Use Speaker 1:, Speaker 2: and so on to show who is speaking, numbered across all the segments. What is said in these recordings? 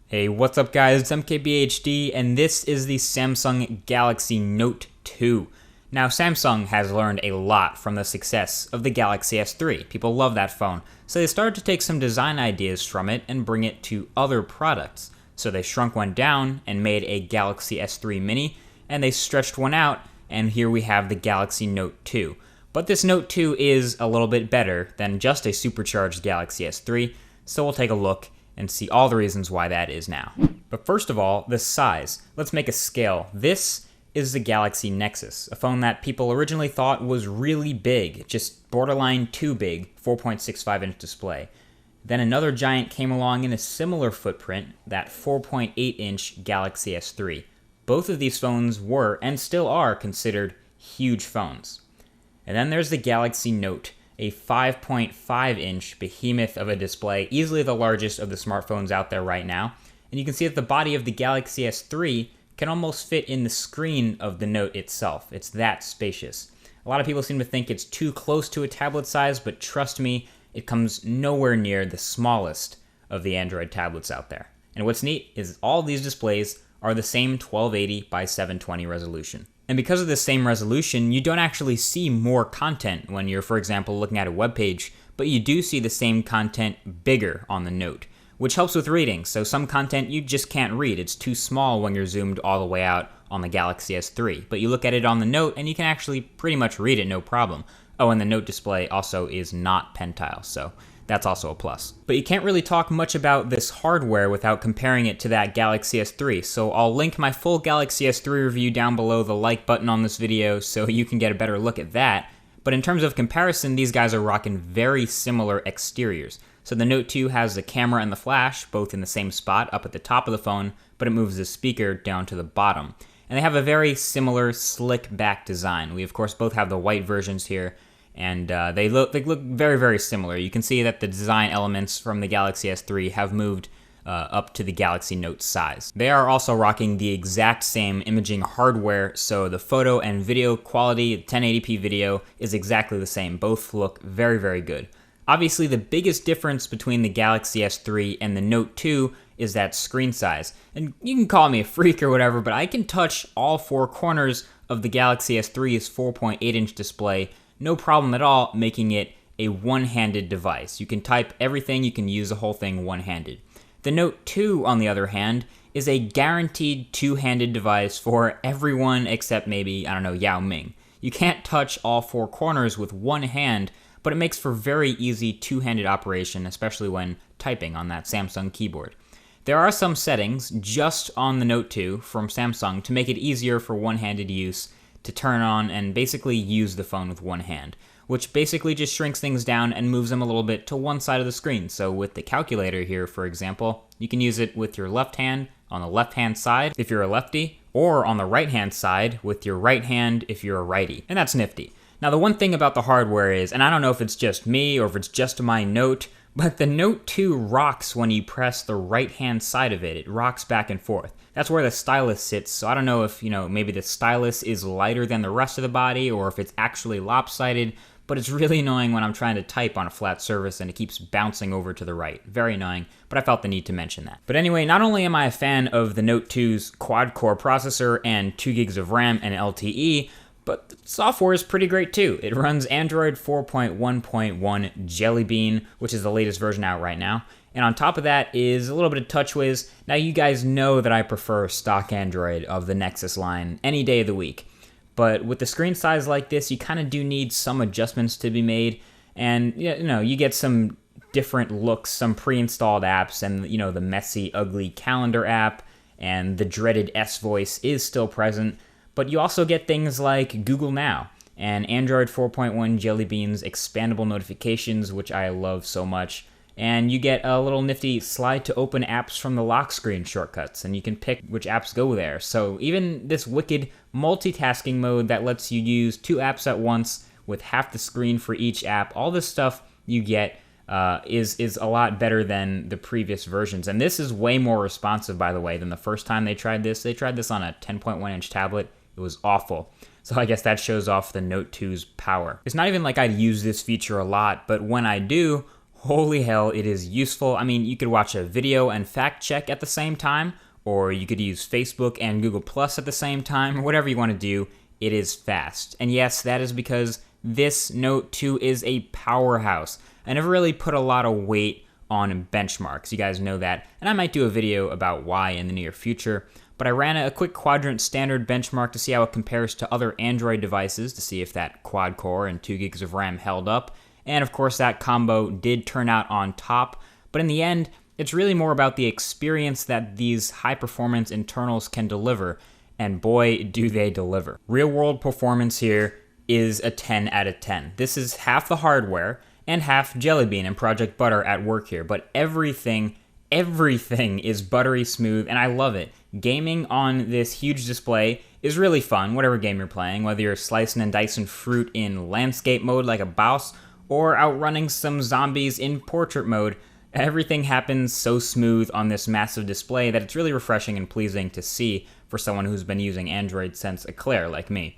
Speaker 1: Hey, what's up guys, it's MKBHD, and this is the Samsung Galaxy Note 2. Now, Samsung has learned a lot from the success of the Galaxy S3. People love that phone, so they started to take some design ideas from it and bring it to other products. So they shrunk one down and made a Galaxy S3 Mini, and they stretched one out, and here we have the Galaxy Note 2. But this Note 2 is a little bit better than just a supercharged Galaxy S3, so we'll take a look and see all the reasons why that is now. But first of all, the size. Let's make a scale. This is the Galaxy Nexus, a phone that people originally thought was really big, just borderline too big, 4.65-inch display. Then another giant came along in a similar footprint, that 4.8-inch Galaxy S3. Both of these phones were, and still are, considered huge phones. And then there's the Galaxy Note, a 5.5-inch behemoth of a display, easily the largest of the smartphones out there right now. And you can see that the body of the Galaxy S3 can almost fit in the screen of the Note itself. It's that spacious. A lot of people seem to think it's too close to a tablet size, but trust me, it comes nowhere near the smallest of the Android tablets out there. And what's neat is all these displays are the same 1280 by 720 resolution. And because of the same resolution, you don't actually see more content when you're, for example, looking at a web page, but you do see the same content bigger on the Note, which helps with reading. So some content you just can't read. It's too small when you're zoomed all the way out on the Galaxy S3. But you look at it on the Note and you can actually pretty much read it no problem. Oh, and the Note display also is not pentile, so that's also a plus. But you can't really talk much about this hardware without comparing it to that Galaxy S3, so I'll link my full Galaxy S3 review down below the like button on this video so you can get a better look at that. But in terms of comparison, these guys are rocking very similar exteriors. So the Note 2 has the camera and the flash, both in the same spot up at the top of the phone, but it moves the speaker down to the bottom. And they have a very similar slick back design. We of course both have the white versions here, and they look very, very similar. You can see that the design elements from the Galaxy S3 have moved up to the Galaxy Note size. They are also rocking the exact same imaging hardware, so the photo and video quality, 1080p video, is exactly the same. Both look very, very good. Obviously, the biggest difference between the Galaxy S3 and the Note 2 is that screen size. And you can call me a freak or whatever, but I can touch all four corners of the Galaxy S3's 4.8-inch display, no problem at all, making it a one-handed device. You can type everything, you can use the whole thing one-handed. The Note 2, on the other hand, is a guaranteed two-handed device for everyone except maybe, I don't know, Yao Ming. You can't touch all four corners with one hand, but it makes for very easy two-handed operation, especially when typing on that Samsung keyboard. There are some settings just on the Note 2 from Samsung to make it easier for one-handed use to turn on and basically use the phone with one hand, which basically just shrinks things down and moves them a little bit to one side of the screen. So with the calculator here, for example, you can use it with your left hand on the left-hand side if you're a lefty, or on the right-hand side with your right hand if you're a righty, and that's nifty. Now the one thing about the hardware is, and I don't know if it's just me or if it's just my Note, but the Note 2 rocks when you press the right-hand side of it. It rocks back and forth. That's where the stylus sits, so I don't know if, maybe the stylus is lighter than the rest of the body or if it's actually lopsided, but it's really annoying when I'm trying to type on a flat surface and it keeps bouncing over to the right. Very annoying, but I felt the need to mention that. But anyway, not only am I a fan of the Note 2's quad-core processor and 2 gigs of RAM and LTE, but the software is pretty great too. It runs Android 4.1.1 Jelly Bean, which is the latest version out right now. And on top of that is a little bit of TouchWiz. Now you guys know that I prefer stock Android of the Nexus line any day of the week. But with the screen size like this, you kind of do need some adjustments to be made. And you get some different looks, some pre-installed apps, and the messy, ugly calendar app, and the dreaded S voice is still present. But you also get things like Google Now and Android 4.1 Jelly Bean's expandable notifications, which I love so much. And you get a little nifty slide to open apps from the lock screen shortcuts, and you can pick which apps go there. So even this wicked multitasking mode that lets you use 2 apps at once with half the screen for each app, all this stuff you get is a lot better than the previous versions. And this is way more responsive, by the way, than the first time they tried this. They tried this on a 10.1-inch tablet. It was awful. So I guess that shows off the Note 2's power. It's not even like I'd use this feature a lot, but when I do, holy hell, it is useful. I mean, you could watch a video and fact check at the same time, or you could use Facebook and Google Plus at the same time, or whatever you want to do. It is fast. And yes, that is because this Note 2 is a powerhouse. I never really put a lot of weight on benchmarks. You guys know that. And I might do a video about why in the near future. But I ran a quick quadrant standard benchmark to see how it compares to other Android devices, to see if that quad core and 2 gigs of RAM held up. And of course, that combo did turn out on top. But in the end, it's really more about the experience that these high-performance internals can deliver. And boy, do they deliver. Real-world performance here is a 10 out of 10. This is half the hardware and half Jelly Bean and Project Butter at work here. But everything is buttery smooth, and I love it. Gaming on this huge display is really fun, whatever game you're playing, whether you're slicing and dicing fruit in landscape mode like a boss, or outrunning some zombies in portrait mode. Everything happens so smooth on this massive display that it's really refreshing and pleasing to see for someone who's been using Android since Eclair like me.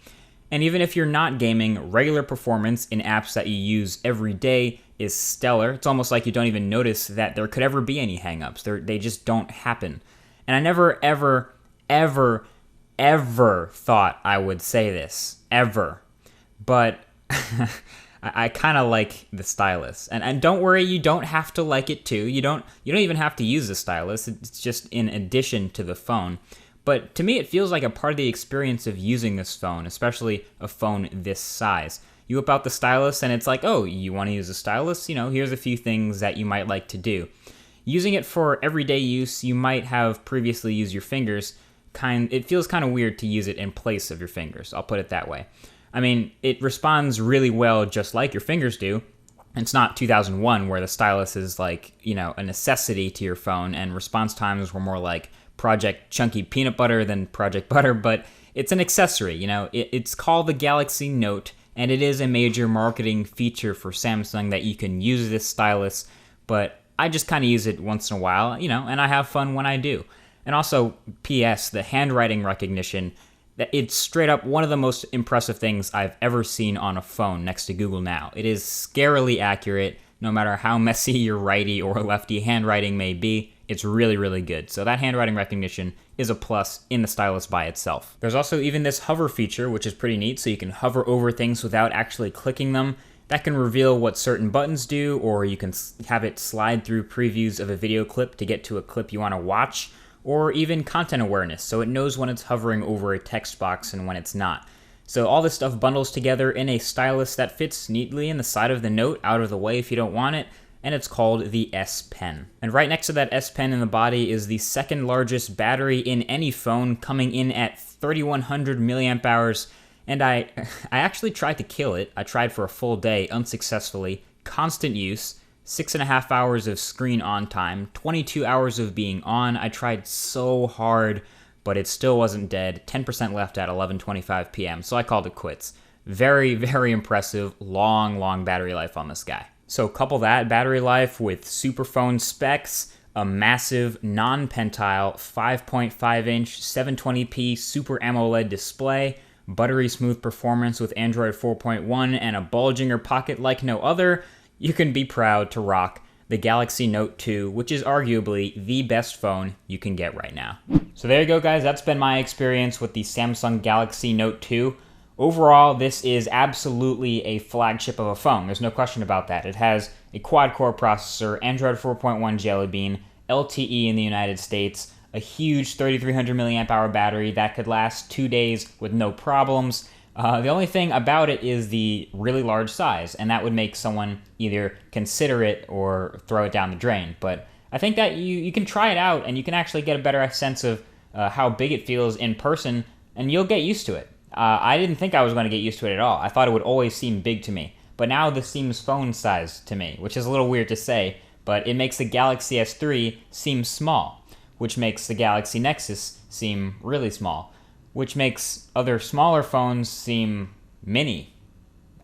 Speaker 1: And even if you're not gaming, regular performance in apps that you use every day is stellar. It's almost like you don't even notice that there could ever be any hangups. They just don't happen. And I never, ever thought I would say this. Ever. But I kind of like the stylus. And don't worry, you don't have to like it too. You don't even have to use the stylus. It's just in addition to the phone. But to me, it feels like a part of the experience of using this phone, especially a phone this size. You whip out the stylus and it's like, oh, you want to use a stylus? Here's a few things that you might like to do. Using it for everyday use, you might have previously used your fingers. It feels kind of weird to use it in place of your fingers. I'll put it that way. I mean, it responds really well just like your fingers do. It's not 2001 where the stylus is like, a necessity to your phone and response times were more like Project Chunky Peanut Butter than Project Butter, but it's an accessory, It's called the Galaxy Note, and it is a major marketing feature for Samsung that you can use this stylus, but I just kind of use it once in a while, and I have fun when I do. And also, P.S., the handwriting recognition, it's straight up one of the most impressive things I've ever seen on a phone next to Google Now. It is scarily accurate, no matter how messy your righty or lefty handwriting may be. It's really, really good. So that handwriting recognition is a plus in the stylus by itself. There's also even this hover feature, which is pretty neat, so you can hover over things without actually clicking them. That can reveal what certain buttons do, or you can have it slide through previews of a video clip to get to a clip you want to watch, or even content awareness, so it knows when it's hovering over a text box and when it's not. So all this stuff bundles together in a stylus that fits neatly in the side of the Note, out of the way if you don't want it, and it's called the S Pen. And right next to that S Pen in the body is the second largest battery in any phone, coming in at 3,100 milliamp hours. And I actually tried to kill it. I tried for a full day, unsuccessfully. Constant use, 6.5 hours of screen on time, 22 hours of being on. I tried so hard, but it still wasn't dead. 10% left at 11:25 p.m., so I called it quits. Very, very impressive, long battery life on this guy. So couple that battery life with superphone specs, a massive non-pentile 5.5-inch 720p Super AMOLED display, buttery smooth performance with Android 4.1, and a bulge in your pocket like no other, you can be proud to rock the Galaxy Note 2, which is arguably the best phone you can get right now. So there you go, guys. That's been my experience with the Samsung Galaxy Note 2. Overall, this is absolutely a flagship of a phone. There's no question about that. It has a quad-core processor, Android 4.1 Jelly Bean, LTE in the United States, a huge 3,300 milliamp hour battery that could last 2 days with no problems. The only thing about it is the really large size, and that would make someone either consider it or throw it down the drain. But I think that you can try it out, and you can actually get a better sense of how big it feels in person, and you'll get used to it. I didn't think I was going to get used to it at all. I thought it would always seem big to me. But now this seems phone size to me, which is a little weird to say, but it makes the Galaxy S3 seem small, which makes the Galaxy Nexus seem really small, which makes other smaller phones seem mini,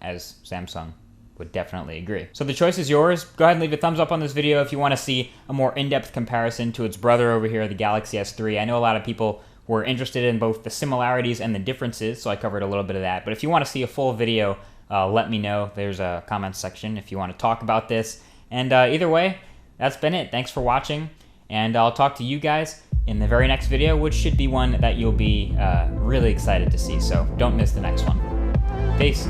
Speaker 1: as Samsung would definitely agree. So the choice is yours. Go ahead and leave a thumbs up on this video if you want to see a more in-depth comparison to its brother over here, the Galaxy S3. I know a lot of people were interested in both the similarities and the differences, so I covered a little bit of that. But if you want to see a full video, let me know. There's a comment section if you want to talk about this. And either way, that's been it. Thanks for watching, and I'll talk to you guys in the very next video, which should be one that you'll be really excited to see, so don't miss the next one. Peace.